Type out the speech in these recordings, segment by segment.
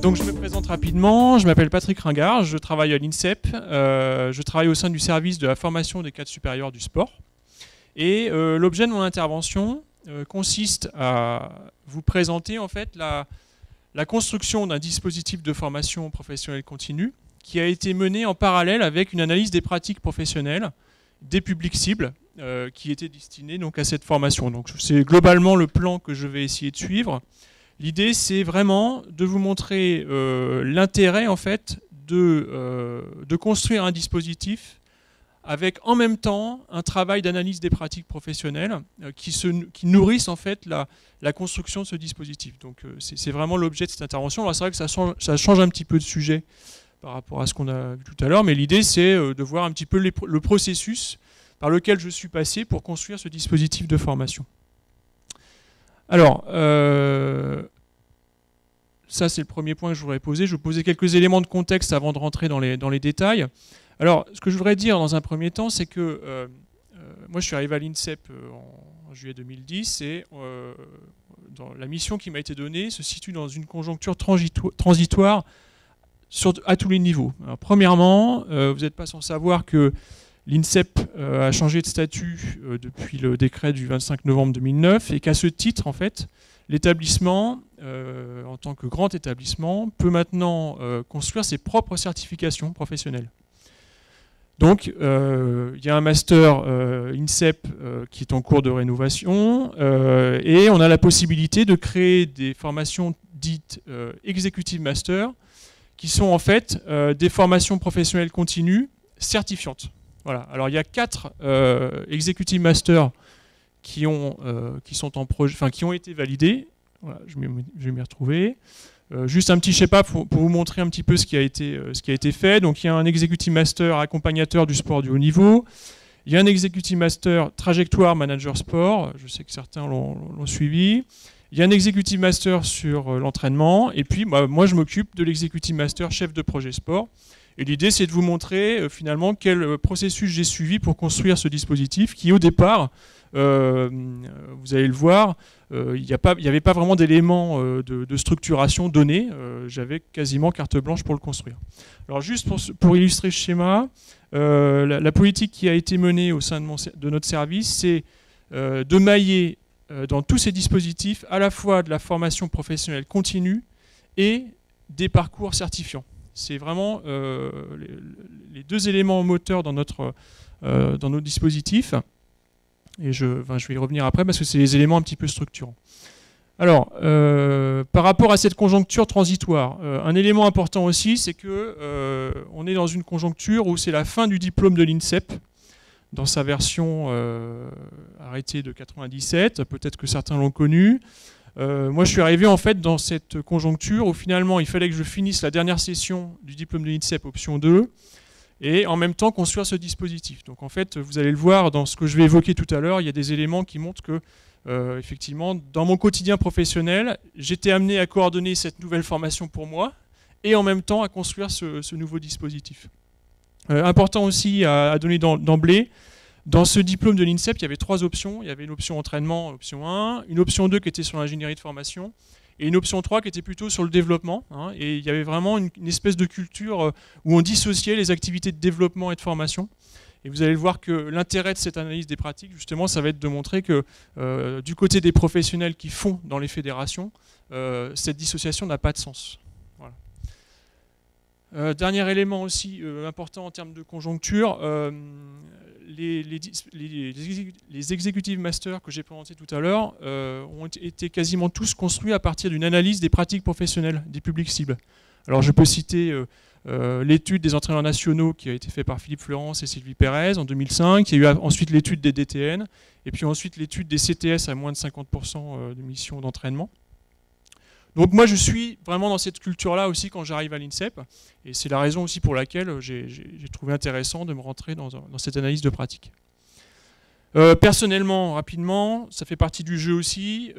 Donc je me présente rapidement, je m'appelle Patrick Ringard, je travaille à l'INSEP, je travaille au sein du service de la formation des cadres supérieurs du sport. Et l'objet de mon intervention consiste à vous présenter en fait la construction d'un dispositif de formation professionnelle continue qui a été mené en parallèle avec une analyse des pratiques professionnelles des publics cibles qui étaient destinés donc à cette formation. Donc c'est globalement le plan que je vais essayer de suivre. L'idée, c'est vraiment de vous montrer l'intérêt en fait de construire un dispositif avec en même temps un travail d'analyse des pratiques professionnelles qui nourrissent en fait la construction de ce dispositif. Donc c'est vraiment l'objet de cette intervention. Alors c'est vrai que ça change un petit peu de sujet par rapport à ce qu'on a vu tout à l'heure, mais l'idée c'est de voir un petit peu le processus par lequel je suis passé pour construire ce dispositif de formation. Alors, ça c'est le premier point que je voudrais poser. Je vais poser quelques éléments de contexte avant de rentrer dans les détails. Alors, ce que je voudrais dire dans un premier temps, c'est que moi je suis arrivé à l'INSEP en juillet 2010 et dans la mission qui m'a été donnée se situe dans une conjoncture transitoire à tous les niveaux. Alors, premièrement, vous n'êtes pas sans savoir que l'INSEP a changé de statut depuis le décret du 25 novembre 2009 et qu'à ce titre, en fait, l'établissement, en tant que grand établissement, peut maintenant construire ses propres certifications professionnelles. Donc, il y a un master INSEP qui est en cours de rénovation et on a la possibilité de créer des formations dites Executive Master qui sont en fait des formations professionnelles continues certifiantes. Voilà. Alors il y a 4 Executive Masters qui ont été validés. Voilà, je vais m'y retrouver. Juste un petit shape-up pour vous montrer un petit peu ce qui a été fait. Donc il y a un Executive Master accompagnateur du sport du haut niveau. Il y a un Executive Master trajectoire manager sport. Je sais que certains l'ont suivi. Il y a un Executive Master sur l'entraînement. Et puis moi je m'occupe de l'Executive Master chef de projet sport. Et l'idée, c'est de vous montrer finalement quel processus j'ai suivi pour construire ce dispositif qui, au départ, vous allez le voir, il n'y avait pas vraiment d'éléments de structuration donnés. J'avais quasiment carte blanche pour le construire. Alors juste pour illustrer ce schéma, la politique qui a été menée au sein de notre service, c'est de mailler dans tous ces dispositifs à la fois de la formation professionnelle continue et des parcours certifiants. C'est vraiment les deux éléments moteurs dans nos dispositifs. Et je vais y revenir après parce que c'est les éléments un petit peu structurants. Alors, par rapport à cette conjoncture transitoire, un élément important aussi, c'est qu'on est dans une conjoncture où c'est la fin du diplôme de l'INSEP, dans sa version arrêtée de 97. Peut-être que certains l'ont connu. Moi, je suis arrivé en fait dans cette conjoncture où finalement il fallait que je finisse la dernière session du diplôme de l'INSEP option 2 et en même temps construire ce dispositif. Donc en fait, vous allez le voir dans ce que je vais évoquer tout à l'heure, il y a des éléments qui montrent que effectivement, dans mon quotidien professionnel, j'étais amené à coordonner cette nouvelle formation pour moi et en même temps à construire ce nouveau dispositif. Important aussi à donner d'emblée. Dans ce diplôme de l'INSEP, il y avait 3 options. Il y avait une option entraînement, option 1, une option 2 qui était sur l'ingénierie de formation, et une option 3 qui était plutôt sur le développement. Et il y avait vraiment une espèce de culture où on dissociait les activités de développement et de formation. Et vous allez le voir que l'intérêt de cette analyse des pratiques, justement, ça va être de montrer que du côté des professionnels qui font dans les fédérations, cette dissociation n'a pas de sens. Voilà. Dernier élément aussi important en termes de conjoncture, les Executive Masters que j'ai présentés tout à l'heure ont été quasiment tous construits à partir d'une analyse des pratiques professionnelles des publics cibles. Alors je peux citer l'étude des entraîneurs nationaux qui a été faite par Philippe Fleurance et Sylvie Pérez en 2005. Il y a eu ensuite l'étude des DTN et puis ensuite l'étude des CTS à moins de 50% de missions d'entraînement. Donc moi je suis vraiment dans cette culture-là aussi quand j'arrive à l'INSEP et c'est la raison aussi pour laquelle j'ai trouvé intéressant de me rentrer dans cette analyse de pratique. Personnellement, rapidement, ça fait partie du jeu aussi.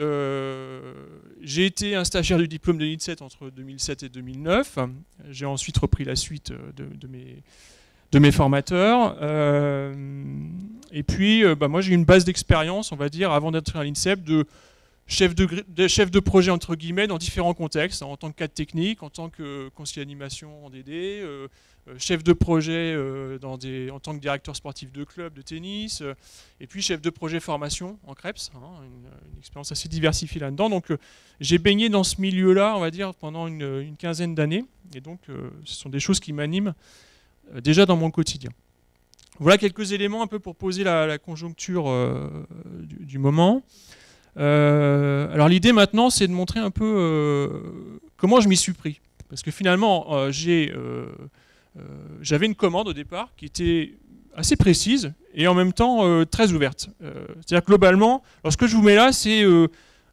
J'ai été un stagiaire du diplôme de l'INSEP entre 2007 et 2009. J'ai ensuite repris la suite de mes formateurs. Et puis moi j'ai eu une base d'expérience, on va dire, avant d'être à l'INSEP, chef de projet entre guillemets dans différents contextes, en tant que cadre technique, en tant que conseiller animation en DD, chef de projet en tant que directeur sportif de club de tennis, et puis chef de projet formation en CREPS, une expérience assez diversifiée là-dedans. Donc j'ai baigné dans ce milieu-là, on va dire, pendant une quinzaine d'années, et donc ce sont des choses qui m'animent déjà dans mon quotidien. Voilà quelques éléments un peu pour poser la conjoncture du moment. Alors l'idée maintenant, c'est de montrer un peu comment je m'y suis pris. Parce que finalement, j'avais une commande au départ qui était assez précise et en même temps très ouverte. C'est-à-dire que globalement, alors ce que je vous mets là, c'est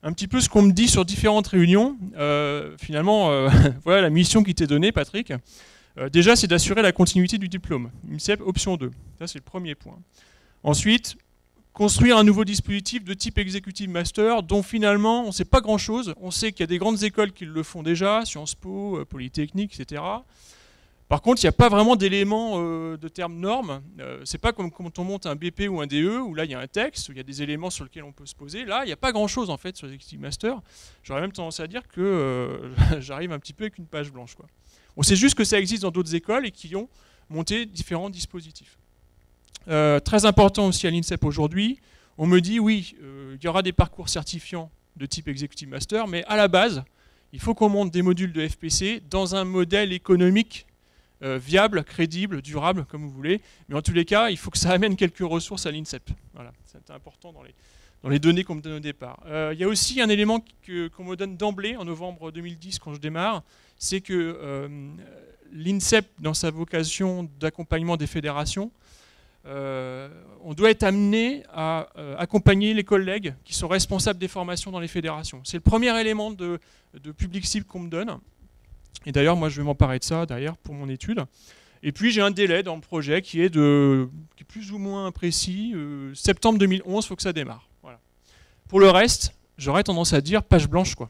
un petit peu ce qu'on me dit sur différentes réunions. Finalement, voilà la mission qui t'est donnée, Patrick. Déjà, c'est d'assurer la continuité du diplôme. INSEP, option 2. Ça, c'est le premier point. Ensuite, construire un nouveau dispositif de type Executive Master dont finalement on ne sait pas grand-chose. On sait qu'il y a des grandes écoles qui le font déjà, Sciences Po, Polytechnique, etc. Par contre, il n'y a pas vraiment d'éléments de termes normes. C'est pas comme quand on monte un BP ou un DE, où là il y a un texte, où il y a des éléments sur lesquels on peut se poser. Là, il n'y a pas grand-chose en fait sur les Executive Master. J'aurais même tendance à dire que j'arrive un petit peu avec une page blanche, quoi. On sait juste que ça existe dans d'autres écoles et qui ont monté différents dispositifs. Très important aussi à l'INSEP aujourd'hui, on me dit oui, il y aura des parcours certifiants de type Executive Master, mais à la base, il faut qu'on monte des modules de FPC dans un modèle économique viable, crédible, durable, comme vous voulez. Mais en tous les cas, il faut que ça amène quelques ressources à l'INSEP. Voilà, c'est important dans les données qu'on me donne au départ. Il y a aussi un élément qu'on me donne d'emblée en novembre 2010 quand je démarre, c'est que l'INSEP, dans sa vocation d'accompagnement des fédérations, on doit être amené à accompagner les collègues qui sont responsables des formations dans les fédérations. C'est le premier élément de public cible qu'on me donne. Et d'ailleurs, moi, je vais m'emparer de ça derrière pour mon étude. Et puis, j'ai un délai dans le projet qui est plus ou moins précis. Septembre 2011, il faut que ça démarre. Voilà. Pour le reste, j'aurais tendance à dire page blanche, quoi.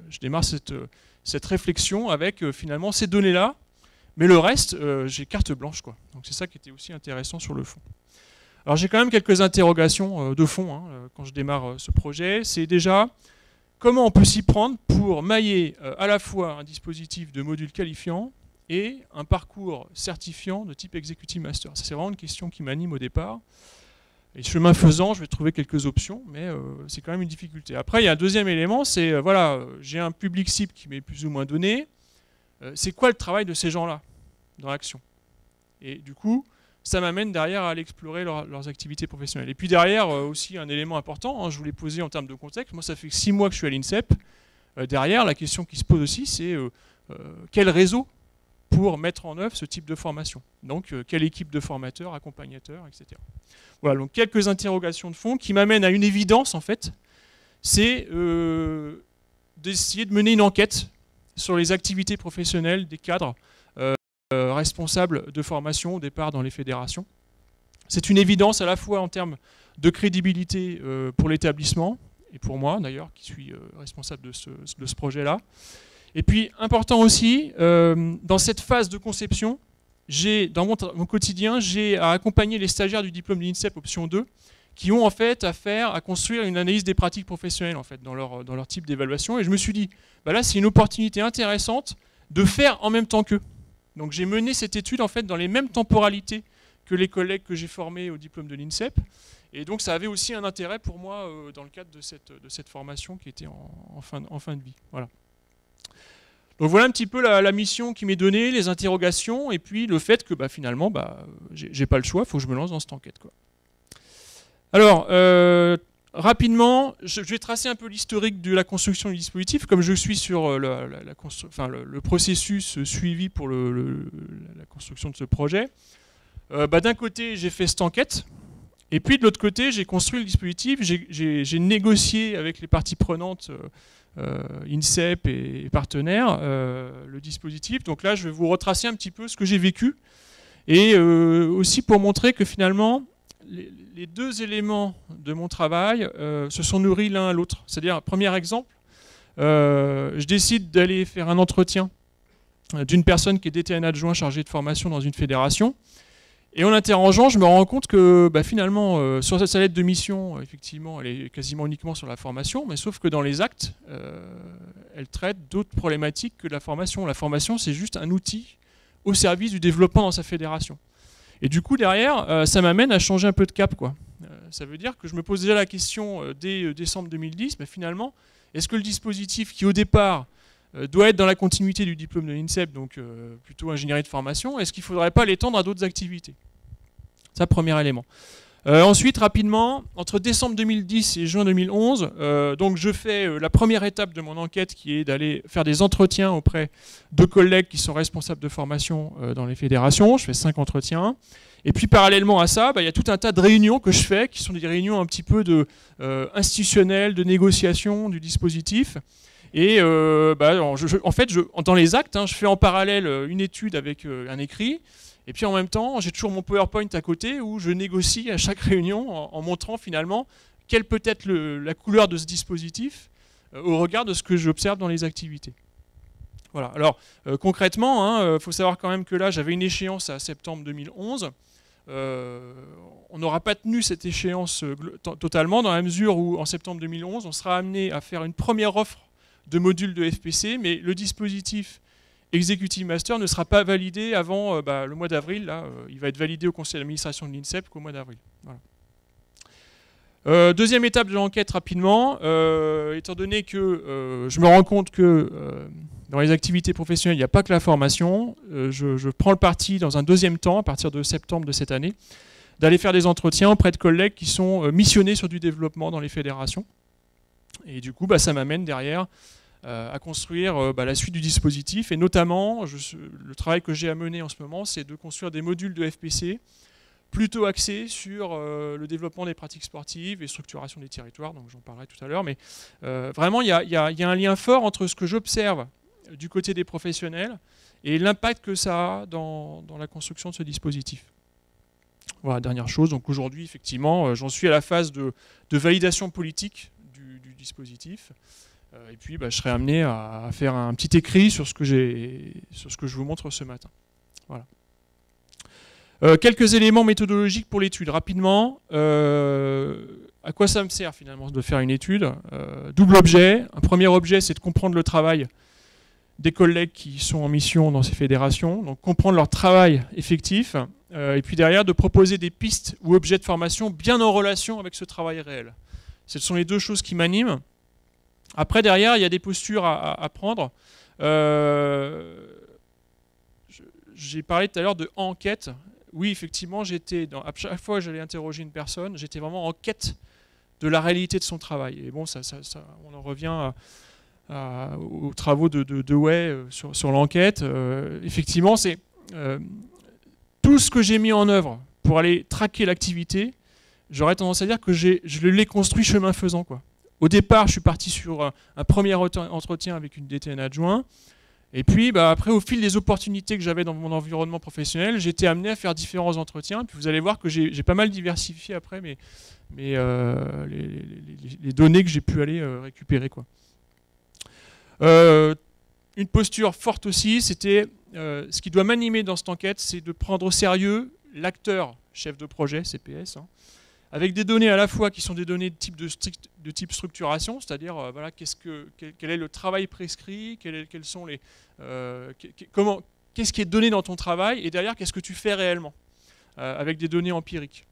Je démarre cette réflexion avec finalement ces données-là. Mais le reste, j'ai carte blanche, quoi. Donc c'est ça qui était aussi intéressant sur le fond. Alors j'ai quand même quelques interrogations de fond quand je démarre ce projet. C'est déjà comment on peut s'y prendre pour mailler à la fois un dispositif de module qualifiant et un parcours certifiant de type Executive Master. C'est vraiment une question qui m'anime au départ. Et chemin faisant, je vais trouver quelques options, mais c'est quand même une difficulté. Après, il y a un deuxième élément, c'est voilà, j'ai un public cible qui m'est plus ou moins donné. C'est quoi le travail de ces gens-là dans l'action? Et du coup, ça m'amène derrière à aller explorer leurs activités professionnelles. Et puis derrière, aussi un élément important, je vous l'ai posé en termes de contexte, moi ça fait 6 mois que je suis à l'INSEP. Derrière, la question qui se pose aussi, c'est quel réseau pour mettre en œuvre ce type de formation? Donc, quelle équipe de formateurs, accompagnateurs, etc. Voilà, donc quelques interrogations de fond qui m'amènent à une évidence, en fait, c'est d'essayer de mener une enquête sur les activités professionnelles des cadres responsables de formation au départ dans les fédérations. C'est une évidence à la fois en termes de crédibilité pour l'établissement, et pour moi d'ailleurs, qui suis responsable de ce projet-là. Et puis, important aussi, dans cette phase de conception, dans mon quotidien, j'ai à accompagner les stagiaires du diplôme de l'INSEP option 2, qui ont en fait à construire une analyse des pratiques professionnelles en fait, dans leur type d'évaluation. Et je me suis dit, bah là c'est une opportunité intéressante de faire en même temps qu'eux. Donc j'ai mené cette étude en fait dans les mêmes temporalités que les collègues que j'ai formés au diplôme de l'INSEP. Et donc ça avait aussi un intérêt pour moi dans le cadre de cette formation qui était en fin de vie. Voilà. Donc voilà un petit peu la mission qui m'est donnée, les interrogations, et puis le fait que finalement, j'ai pas le choix, il faut que je me lance dans cette enquête, quoi. Alors, rapidement, je vais tracer un peu l'historique de la construction du dispositif, comme je suis sur le processus suivi pour la construction de ce projet. D'un côté, j'ai fait cette enquête, et puis de l'autre côté, j'ai construit le dispositif, j'ai négocié avec les parties prenantes, INSEP et partenaires, le dispositif. Donc là, je vais vous retracer un petit peu ce que j'ai vécu, et aussi pour montrer que finalement, les deux éléments de mon travail se sont nourris l'un à l'autre. C'est-à-dire, premier exemple, je décide d'aller faire un entretien d'une personne qui est DTN adjoint chargé de formation dans une fédération. Et en l'interrogeant, je me rends compte que finalement, sur sa lettre de mission, effectivement, elle est quasiment uniquement sur la formation, mais sauf que dans les actes, elle traite d'autres problématiques que la formation. La formation, c'est juste un outil au service du développement dans sa fédération. Et du coup, derrière, ça m'amène à changer un peu de cap, quoi. Ça veut dire que je me pose déjà la question dès décembre 2010, finalement, est-ce que le dispositif qui, au départ, doit être dans la continuité du diplôme de l'INSEP, donc plutôt ingénierie de formation, est-ce qu'il ne faudrait pas l'étendre à d'autres activités? Ça, premier élément. Ensuite, rapidement, entre décembre 2010 et juin 2011, donc je fais la première étape de mon enquête qui est d'aller faire des entretiens auprès de collègues qui sont responsables de formation dans les fédérations. Je fais 5 entretiens. Et puis parallèlement à ça, il y a tout un tas de réunions que je fais, qui sont des réunions un petit peu institutionnelles, de négociation du dispositif. Et en fait, dans les actes, je fais en parallèle une étude avec un écrit. Et puis en même temps, j'ai toujours mon PowerPoint à côté où je négocie à chaque réunion en montrant finalement quelle peut être la couleur de ce dispositif au regard de ce que j'observe dans les activités. Voilà. Alors concrètement, faut savoir quand même que là, j'avais une échéance à septembre 2011. On n'aura pas tenu cette échéance totalement dans la mesure où en septembre 2011, on sera amené à faire une première offre de modules de FPC, mais le dispositif Executive Master ne sera pas validé avant le mois d'avril. Là, il va être validé au conseil d'administration de l'INSEP qu'au mois d'avril. Voilà. Deuxième étape de l'enquête rapidement, étant donné que je me rends compte que dans les activités professionnelles, il n'y a pas que la formation, je prends le parti dans un deuxième temps, à partir de septembre de cette année, d'aller faire des entretiens auprès de collègues qui sont missionnés sur du développement dans les fédérations. Et du coup, ça m'amène derrière à construire la suite du dispositif. Et notamment, le travail que j'ai à mener en ce moment, c'est de construire des modules de FPC plutôt axés sur le développement des pratiques sportives et structuration des territoires. Donc j'en parlerai tout à l'heure. Mais vraiment, il y a un lien fort entre ce que j'observe du côté des professionnels et l'impact que ça a dans la construction de ce dispositif. Voilà, dernière chose. Donc aujourd'hui, effectivement, j'en suis à la phase de validation politique du dispositif. Et puis, je serai amené à faire un petit écrit sur ce que je vous montre ce matin. Voilà. Quelques éléments méthodologiques pour l'étude. Rapidement, à quoi ça me sert finalement de faire une étude? Double objet. Un premier objet, c'est de comprendre le travail des collègues qui sont en mission dans ces fédérations, donc comprendre leur travail effectif, et puis derrière, de proposer des pistes ou objets de formation bien en relation avec ce travail réel. Ce sont les deux choses qui m'animent. Après, derrière, il y a des postures à prendre. J'ai parlé tout à l'heure de enquête. Oui, effectivement, à chaque fois que j'allais interroger une personne, j'étais vraiment en quête de la réalité de son travail. Et bon, on en revient aux travaux de Way sur l'enquête. Effectivement, c'est tout ce que j'ai mis en œuvre pour aller traquer l'activité. J'aurais tendance à dire que je l'ai construit chemin faisant, quoi. Au départ, je suis parti sur un premier entretien avec une DTN adjoint. Et puis, après, au fil des opportunités que j'avais dans mon environnement professionnel, j'étais amené à faire différents entretiens. Puis vous allez voir que j'ai pas mal diversifié après les données que j'ai pu aller récupérer, quoi. Une posture forte aussi, c'était ce qui doit m'animer dans cette enquête, c'est de prendre au sérieux l'acteur chef de projet, CPS, avec des données à la fois qui sont des données de type structuration, c'est-à-dire quel est le travail prescrit, qu'est-ce qui est donné dans ton travail, et derrière, qu'est-ce que tu fais réellement, avec des données empiriques.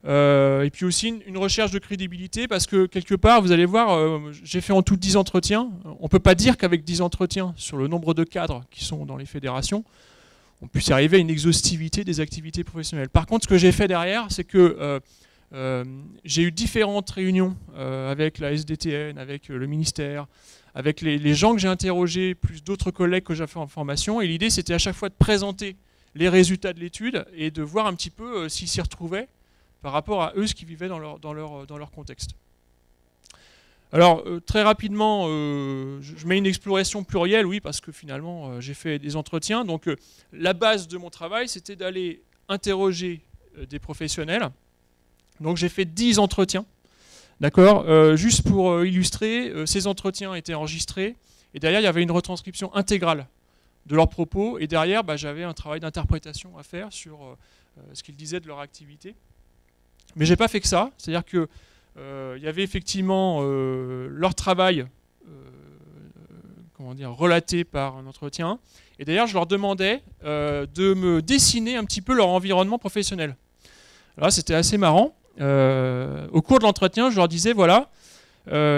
Et puis aussi une recherche de crédibilité, parce que quelque part, vous allez voir, j'ai fait en tout 10 entretiens. On ne peut pas dire qu'avec 10 entretiens, sur le nombre de cadres qui sont dans les fédérations, on puisse arriver à une exhaustivité des activités professionnelles. Par contre, ce que j'ai fait derrière, c'est que j'ai eu différentes réunions avec la SDTN, avec le ministère, avec les gens que j'ai interrogés, plus d'autres collègues que j'ai fait en formation. Et l'idée, c'était à chaque fois de présenter les résultats de l'étude et de voir un petit peu s'ils s'y retrouvaient par rapport à eux, ce qu'ils vivaient dans leur contexte. Alors, très rapidement, je mets une exploration plurielle, oui, parce que finalement, j'ai fait des entretiens. Donc, la base de mon travail, c'était d'aller interroger des professionnels. Donc, j'ai fait 10 entretiens. D'accord. Juste pour illustrer, ces entretiens étaient enregistrés. Et derrière, il y avait une retranscription intégrale de leurs propos, et derrière, j'avais un travail d'interprétation à faire sur ce qu'ils disaient de leur activité. Mais j'ai pas fait que ça, c'est-à-dire que il y avait effectivement leur travail relaté par un entretien, et d'ailleurs je leur demandais de me dessiner un petit peu leur environnement professionnel. Alors là, c'était assez marrant. Au cours de l'entretien, je leur disais, voilà,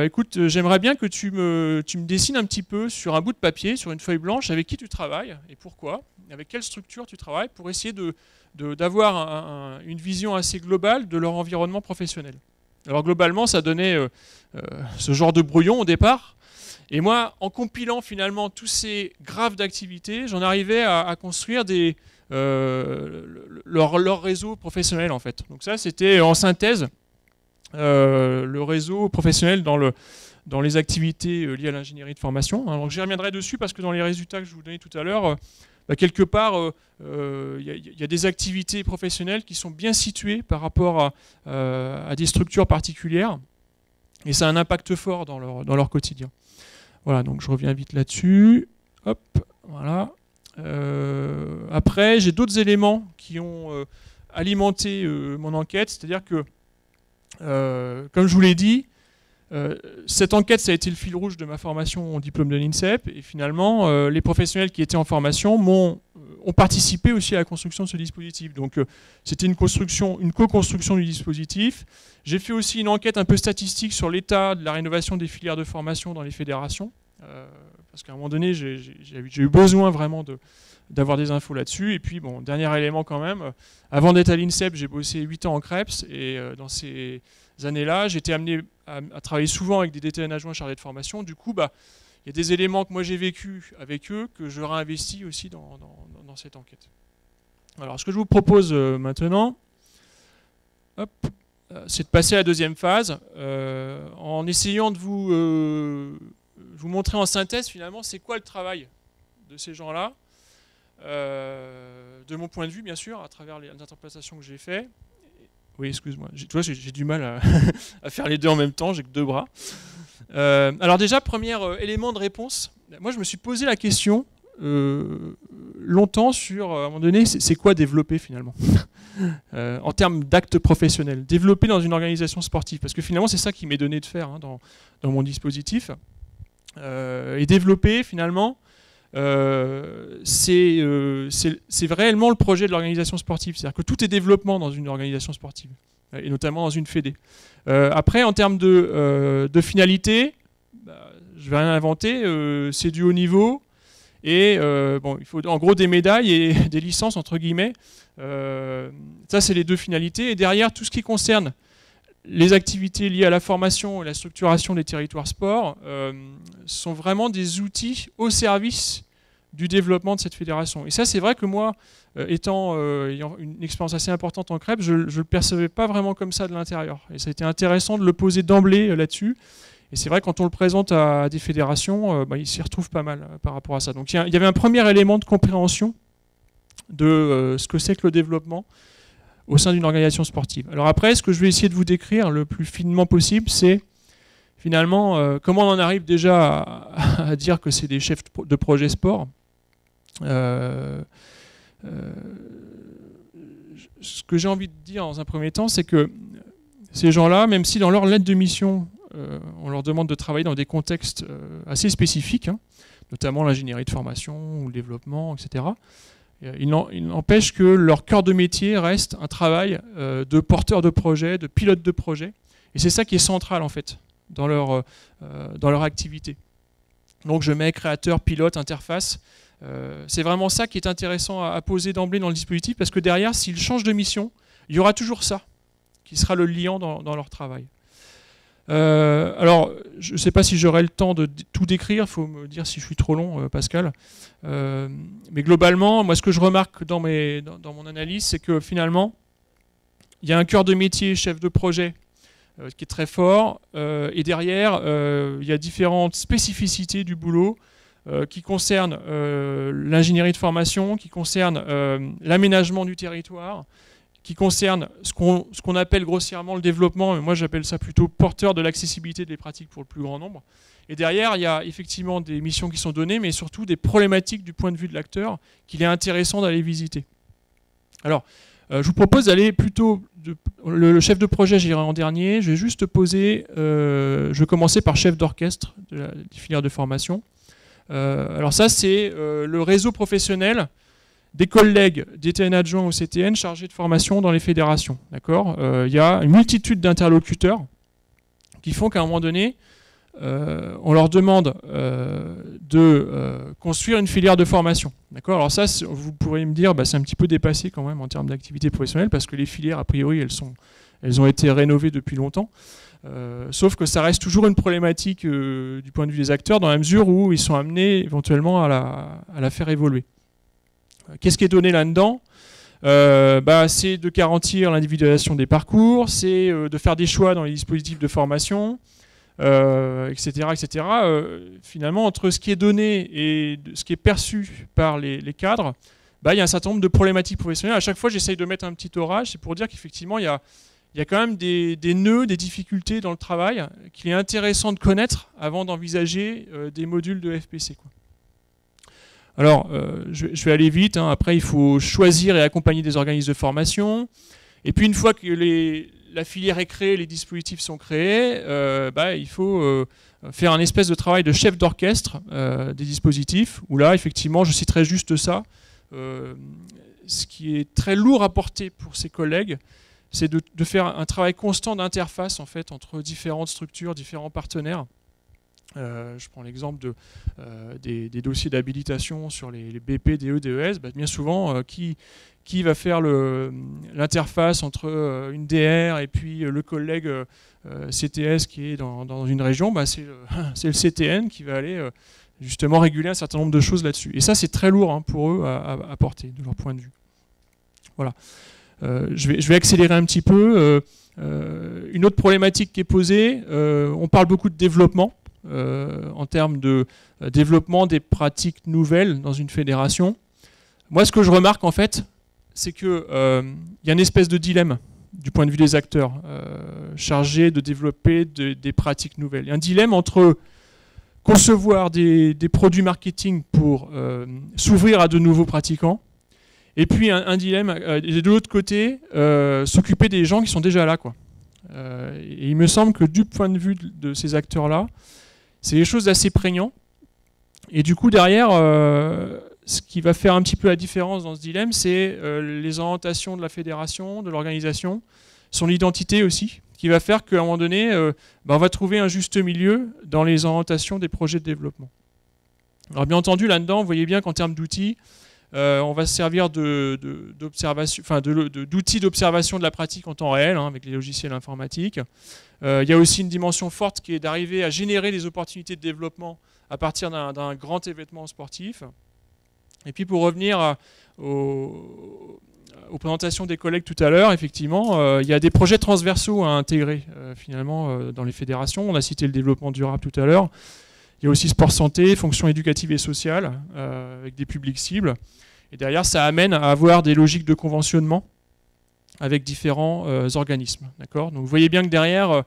écoute, j'aimerais bien que tu me dessines un petit peu sur un bout de papier, sur une feuille blanche, avec qui tu travailles et pourquoi, avec quelle structure tu travailles, pour essayer d'avoir une vision assez globale de leur environnement professionnel. Alors globalement, ça donnait ce genre de brouillon au départ. Et moi, en compilant finalement tous ces graphes d'activité, j'en arrivais à construire leur réseau professionnel en fait. Donc ça, c'était en synthèse le réseau professionnel dans les activités liées à l'ingénierie de formation. Alors j'y reviendrai dessus parce que dans les résultats que je vous donnais tout à l'heure, quelque part, y a des activités professionnelles qui sont bien situées par rapport à des structures particulières, et ça a un impact fort dans leur quotidien. Voilà, donc je reviens vite là-dessus. Hop, voilà. Après, j'ai d'autres éléments qui ont alimenté mon enquête, c'est-à-dire que, comme je vous l'ai dit, cette enquête, ça a été le fil rouge de ma formation au diplôme de l'INSEP, et finalement, les professionnels qui étaient en formation ont participé aussi à la construction de ce dispositif. Donc, c'était une co-construction du dispositif. J'ai fait aussi une enquête un peu statistique sur l'état de la rénovation des filières de formation dans les fédérations, parce qu'à un moment donné, j'ai eu besoin vraiment d'avoir des infos là-dessus. Et puis, bon, dernier élément quand même, avant d'être à l'INSEP, j'ai bossé 8 ans en CREPS, et dans ces années-là, j'ai été amené à travailler souvent avec des DTN adjoints chargés de formation. Du coup, il y a des éléments que moi j'ai vécu avec eux que je réinvestis aussi dans cette enquête. Alors, ce que je vous propose maintenant, c'est de passer à la deuxième phase, en essayant de vous montrer en synthèse finalement c'est quoi le travail de ces gens-là, de mon point de vue bien sûr, à travers les interprétations que j'ai faites. Oui, excuse-moi, tu vois, j'ai du mal à faire les deux en même temps, j'ai que 2 bras. Alors déjà, premier élément de réponse, moi je me suis posé la question longtemps sur, à un moment donné, c'est quoi développer finalement en termes d'actes professionnels, développer dans une organisation sportive, parce que finalement c'est ça qui m'est donné de faire dans mon dispositif. Et développer finalement, c'est réellement le projet de l'organisation sportive, c'est-à-dire que tout est développement dans une organisation sportive, et notamment dans une fédé. Après, en termes de finalité, je ne vais rien inventer, c'est du haut niveau, et bon, il faut en gros des médailles et des licences entre guillemets. Ça, c'est les 2 finalités, et derrière, tout ce qui concerne les activités liées à la formation et la structuration des territoires sport sont vraiment des outils au service du développement de cette fédération. Et ça, c'est vrai que moi, ayant une expérience assez importante en CREP, je ne le percevais pas vraiment comme ça de l'intérieur. Et ça a été intéressant de le poser d'emblée là-dessus. Et c'est vrai que quand on le présente à des fédérations, il s'y retrouve pas mal par rapport à ça. Donc il y avait un premier élément de compréhension de ce que c'est que le développement au sein d'une organisation sportive. Alors après, ce que je vais essayer de vous décrire le plus finement possible, c'est finalement comment on en arrive déjà à dire que c'est des chefs de projet sport. Ce que j'ai envie de dire dans un premier temps, c'est que ces gens-là, même si dans leur lettre de mission, on leur demande de travailler dans des contextes assez spécifiques, notamment l'ingénierie de formation ou le développement, etc., il n'empêche que leur cœur de métier reste un travail de porteur de projet, de pilote de projet. Et c'est ça qui est central en fait dans leur activité. Donc je mets créateur, pilote, interface. C'est vraiment ça qui est intéressant à poser d'emblée dans le dispositif, parce que derrière, s'ils changent de mission, il y aura toujours ça qui sera le liant dans leur travail. Alors, je ne sais pas si j'aurai le temps de tout décrire, il faut me dire si je suis trop long, Pascal. Mais globalement, moi, ce que je remarque dans mon analyse, c'est que finalement, il y a un cœur de métier, chef de projet, qui est très fort, et derrière, il y a différentes spécificités du boulot qui concernent l'ingénierie de formation, qui concernent l'aménagement du territoire, qui concerne ce qu'on appelle grossièrement le développement, mais moi j'appelle ça plutôt porteur de l'accessibilité des pratiques pour le plus grand nombre. Et derrière, il y a effectivement des missions qui sont données, mais surtout des problématiques du point de vue de l'acteur qu'il est intéressant d'aller visiter. Alors, je vous propose d'aller plutôt... le chef de projet, j'irai en dernier. Je vais juste poser... je vais commencer par chef d'orchestre de la filière de formation. Alors ça, c'est le réseau professionnel des collègues DTN adjoints au CTN chargés de formation dans les fédérations. D'accord ? Il y a une multitude d'interlocuteurs qui font qu'à un moment donné, on leur demande de construire une filière de formation. D'accord ? Alors ça, vous pourrez me dire, c'est un petit peu dépassé quand même en termes d'activité professionnelle, parce que les filières, a priori, elles ont été rénovées depuis longtemps. Sauf que ça reste toujours une problématique du point de vue des acteurs, dans la mesure où ils sont amenés éventuellement à la faire évoluer. Qu'est-ce qui est donné là-dedans ? C'est de garantir l'individualisation des parcours, c'est de faire des choix dans les dispositifs de formation, etc. etc. Finalement, entre ce qui est donné et ce qui est perçu par les cadres, il y a un certain nombre de problématiques professionnelles. À chaque fois, j'essaye de mettre un petit orage, c'est pour dire qu'effectivement, il y a quand même des nœuds, des difficultés dans le travail qu'il est intéressant de connaître avant d'envisager des modules de FPC, quoi. Alors, je vais aller vite. Après, il faut choisir et accompagner des organismes de formation. Et puis, une fois que la filière est créée, les dispositifs sont créés, il faut faire un espèce de travail de chef d'orchestre des dispositifs, où là, effectivement, je citerai juste ça. Ce qui est très lourd à porter pour ses collègues, c'est de faire un travail constant d'interface en fait, entre différentes structures, différents partenaires. Je prends l'exemple des dossiers d'habilitation sur les BP, DE, DES. Bien souvent, qui va faire l'interface entre une DR et puis le collègue CTS qui est dans une région, c'est le CTN qui va aller justement réguler un certain nombre de choses là-dessus. Et ça, c'est très lourd pour eux à porter, de leur point de vue. Voilà. Je vais accélérer un petit peu. Une autre problématique qui est posée, on parle beaucoup de développement. En termes de développement des pratiques nouvelles dans une fédération. Moi, ce que je remarque, en fait, c'est qu'il y a une espèce de dilemme du point de vue des acteurs chargés de développer des pratiques nouvelles. Il y a un dilemme entre concevoir des produits marketing pour s'ouvrir à de nouveaux pratiquants, et puis un dilemme, et de l'autre côté, s'occuper des gens qui sont déjà là, quoi. Et il me semble que du point de vue de ces acteurs-là, c'est des choses assez prégnantes. Et du coup, derrière, ce qui va faire un petit peu la différence dans ce dilemme, c'est les orientations de la fédération, de l'organisation, son identité aussi, qui va faire qu'à un moment donné, on va trouver un juste milieu dans les orientations des projets de développement. Alors bien entendu, là-dedans, vous voyez bien qu'en termes d'outils, on va se servir d'outils d'observation de la pratique en temps réel, avec les logiciels informatiques. Il y a aussi une dimension forte qui est d'arriver à générer des opportunités de développement à partir d'un grand événement sportif. Et puis pour revenir aux présentations des collègues tout à l'heure, effectivement, il y a des projets transversaux à intégrer finalement dans les fédérations. On a cité le développement durable tout à l'heure. Il y a aussi sport santé, fonctions éducatives et sociales, avec des publics cibles. Et derrière, ça amène à avoir des logiques de conventionnement avec différents organismes. Donc vous voyez bien que derrière,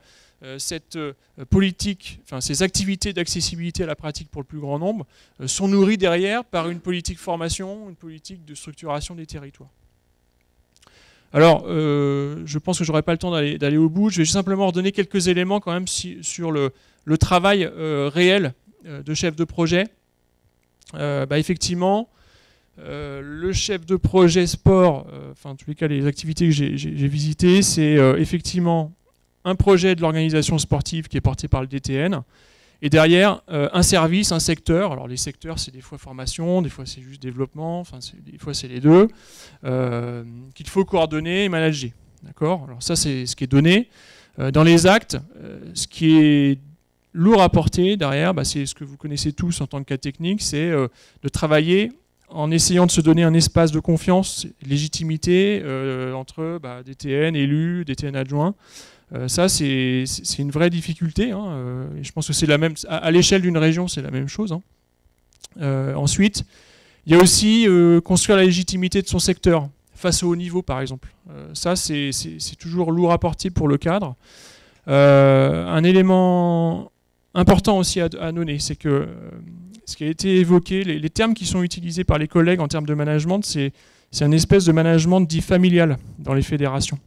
cette politique, ces activités d'accessibilité à la pratique pour le plus grand nombre, sont nourries derrière par une politique formation, une politique de structuration des territoires. Alors, je pense que je n'aurai pas le temps d'aller au bout. Je vais simplement redonner quelques éléments quand même sur le travail réel de chef de projet. Effectivement, le chef de projet sport, en tous les cas les activités que j'ai visitées, c'est effectivement un projet de l'organisation sportive qui est porté par le DTN, et derrière un service, un secteur. Alors les secteurs, c'est des fois formation, des fois c'est juste développement, des fois c'est les deux, qu'il faut coordonner et manager. D'accord ? Alors ça, c'est ce qui est donné. Dans les actes, ce qui est lourd à porter derrière, c'est ce que vous connaissez tous en tant que cas technique, c'est de travailler en essayant de se donner un espace de confiance, légitimité entre DTN, élus, DTN adjoints. Ça, c'est une vraie difficulté. Et je pense que c'est la même, à l'échelle d'une région, c'est la même chose. Ensuite, il y a aussi construire la légitimité de son secteur face au haut niveau, par exemple. Ça, c'est toujours lourd à porter pour le cadre. Un élément important aussi à donner, c'est que ce qui a été évoqué, les termes qui sont utilisés par les collègues en termes de management, c'est un espèce de management dit familial dans les fédérations.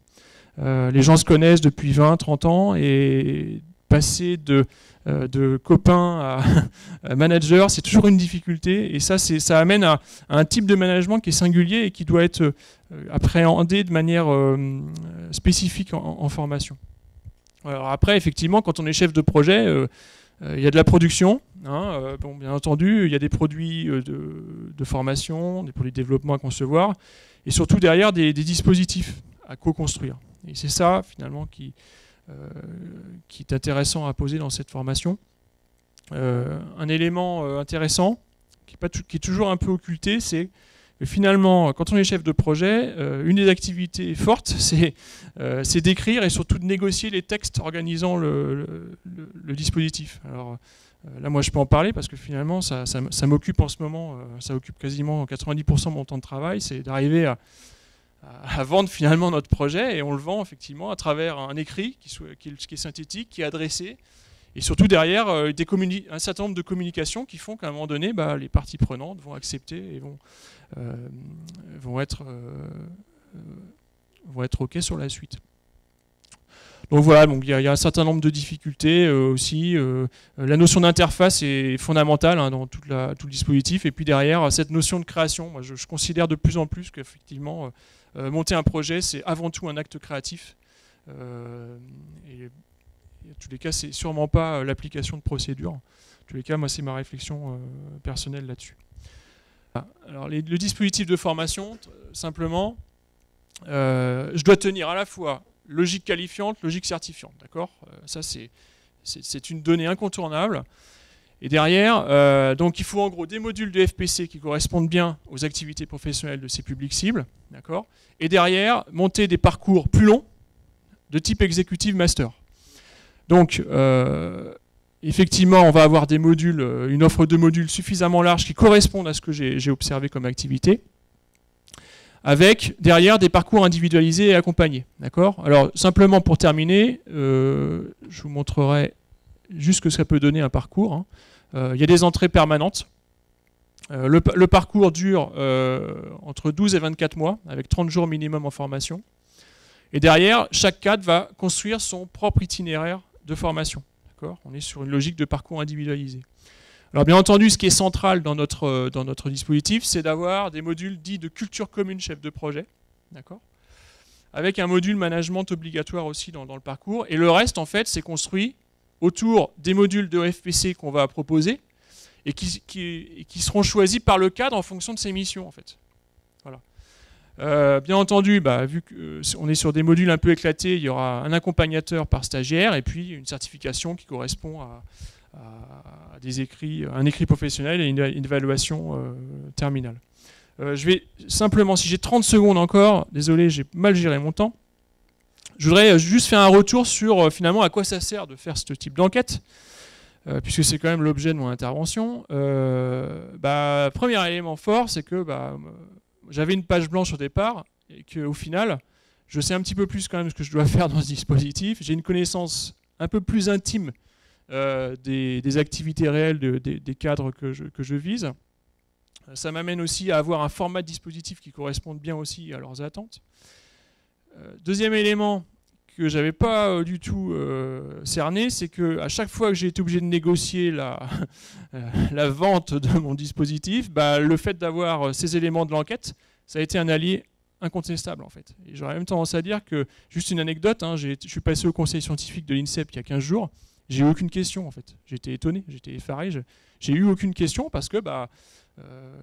Les gens se connaissent depuis 20, 30 ans et passer de copain à manager, c'est toujours une difficulté. Et ça amène à un type de management qui est singulier et qui doit être appréhendé de manière spécifique en formation. Alors après, effectivement, quand on est chef de projet, il y a de la production. Bon, bien entendu, il y a des produits de formation, des produits de développement à concevoir, et surtout derrière des dispositifs à co-construire. Et c'est ça, finalement, qui est intéressant à poser dans cette formation. Un élément intéressant, qui est toujours un peu occulté, c'est que finalement, quand on est chef de projet, une des activités fortes, c'est d'écrire et surtout de négocier les textes organisant le dispositif. Alors là, moi, je peux en parler parce que finalement, ça m'occupe en ce moment, ça occupe quasiment 90% de mon temps de travail, c'est d'arriver à vendre finalement notre projet, et on le vend effectivement à travers un écrit qui est synthétique, qui est adressé, et surtout derrière un certain nombre de communications qui font qu'à un moment donné, les parties prenantes vont accepter et vont être OK sur la suite. Donc voilà, il y a un certain nombre de difficultés aussi. La notion d'interface est fondamentale dans tout le dispositif. Et puis derrière, cette notion de création, moi, je considère de plus en plus qu'effectivement, monter un projet, c'est avant tout un acte créatif. Et en tous les cas, c'est sûrement pas l'application de procédures. En tous les cas, moi, c'est ma réflexion personnelle là-dessus. Alors, le dispositif de formation, simplement, je dois tenir à la fois logique qualifiante, logique certifiante, d'accord ? Ça, c'est une donnée incontournable. Et derrière, donc il faut en gros des modules de FPC qui correspondent bien aux activités professionnelles de ces publics cibles, d'accord ? Et derrière, monter des parcours plus longs de type executive master. Donc, effectivement, on va avoir des modules, une offre de modules suffisamment large qui correspondent à ce que j'ai observé comme activité, avec derrière des parcours individualisés et accompagnés. D'accord ? Alors, simplement pour terminer, je vous montrerai juste ce que ça peut donner un parcours. Il y a des entrées permanentes. Le parcours dure entre 12 et 24 mois, avec 30 jours minimum en formation. Et derrière, chaque cadre va construire son propre itinéraire de formation. D'accord ? On est sur une logique de parcours individualisé. Alors bien entendu, ce qui est central dans notre dispositif, c'est d'avoir des modules dits de culture commune chef de projet, d'accord ? Avec un module management obligatoire aussi dans le parcours. Et le reste, en fait, c'est construit autour des modules de FPC qu'on va proposer et qui seront choisis par le cadre en fonction de ses missions, en fait. Voilà. Bien entendu, vu qu'on est sur des modules un peu éclatés, il y aura un accompagnateur par stagiaire et puis une certification qui correspond à des écrits, un écrit professionnel et une évaluation terminale. Je vais simplement, si j'ai 30 secondes encore, désolé, j'ai mal géré mon temps, je voudrais juste faire un retour sur finalement à quoi ça sert de faire ce type d'enquête, puisque c'est quand même l'objet de mon intervention. Premier élément fort, c'est que j'avais une page blanche au départ et qu'au final, je sais un petit peu plus quand même ce que je dois faire dans ce dispositif. J'ai une connaissance un peu plus intime des activités réelles des cadres que je vise. Ça m'amène aussi à avoir un format de dispositif qui corresponde bien aussi à leurs attentes. Deuxième élément que je n'avais pas du tout cerné, c'est qu'à chaque fois que j'ai été obligé de négocier la vente de mon dispositif, le fait d'avoir ces éléments de l'enquête, ça a été un allié incontestable en fait. Et j'aurais même tendance à dire que, juste une anecdote, je suis passé au conseil scientifique de l'INSEP il y a 15 jours, j'ai eu aucune question en fait. J'étais étonné, j'étais effaré, j'ai eu aucune question parce que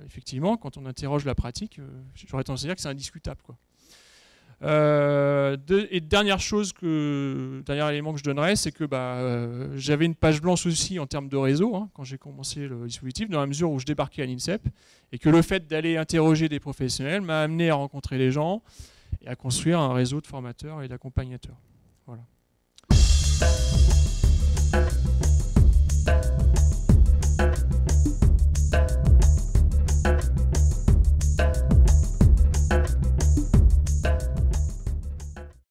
effectivement, quand on interroge la pratique, j'aurais tendance à dire que c'est indiscutable, quoi. Et dernier élément que je donnerais, c'est que j'avais une page blanche aussi en termes de réseau quand j'ai commencé le dispositif, dans la mesure où je débarquais à l'INSEP, et que le fait d'aller interroger des professionnels m'a amené à rencontrer les gens et à construire un réseau de formateurs et d'accompagnateurs.